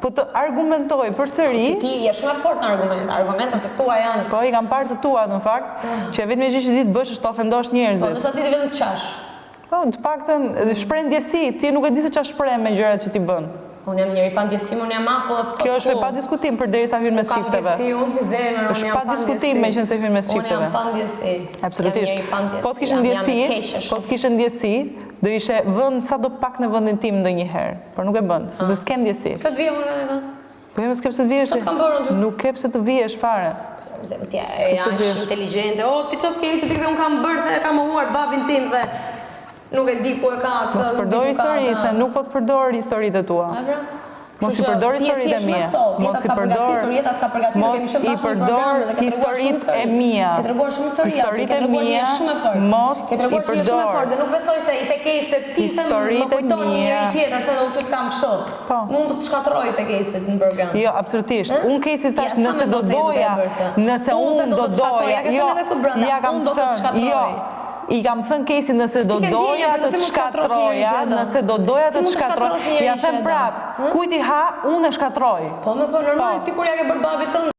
Po të argumentoj përsëri. Ti je shumë e fortë në argument. Argumentet e tua janë. Po i kam parë të tua në fakt, që vetëm gjë që ti të bësh është të ofendosh njerëzit. Po nëse ti vetëm të qash. Po të paktën shpreh ndjesi, ti nuk e di se çfarë shpreh me gjërat që ti bën. Unë jam njëri pa ndjesim, unë jam akull e Kjo është pa diskutim përderisa hyn mes çifteve. Unë kam ndjesi, unë bizdemer, unë jam pa diskutim me qenë se hyn mes çifteve. Unë jam pa ndjesi. Absolutisht. Po të kishe ndjesi, do ishe vënd sa do pak në vendin tim ndonjëherë, por nuk e bën, sepse s'ke ndjesi. Pse të vije unë vetë? Po jo, s'ke pse të vihesh. Çfarë kam bërë unë? Nuk ke pse të vihesh fare. Ti je inteligjente. O, ti çfarë ke ti unë kam bërë se kam mohuar babin tim dhe nuk e di ku e ka këtë. Mos përdor historinë, nuk po të përdor historitë tua. Mos i përdor historitë e mia. Mos i përdor. Jeta të ka përgatitur, kemi shumë bashkë në program dhe ke treguar shumë historitë e mia. Ke treguar shumë histori, ke treguar një shumë e fortë. Mos ke treguar një shumë e fortë dhe nuk besoj se i thekeset ti se më kujton një njeri tjetër se unë të kam kështu. Mund të shkatërroj thekeset në program. Jo, absolutisht. Unë kesi tash nëse do doja, nëse unë do doja, jo, ja kam thënë, jo. I kam thënë Kesi nëse do doja të shkatroja, nëse do doja të shkatroja, ja them prap, kujt i ha, unë e shkatroj. Po normal, ti kur ja ke bërë babit tënd.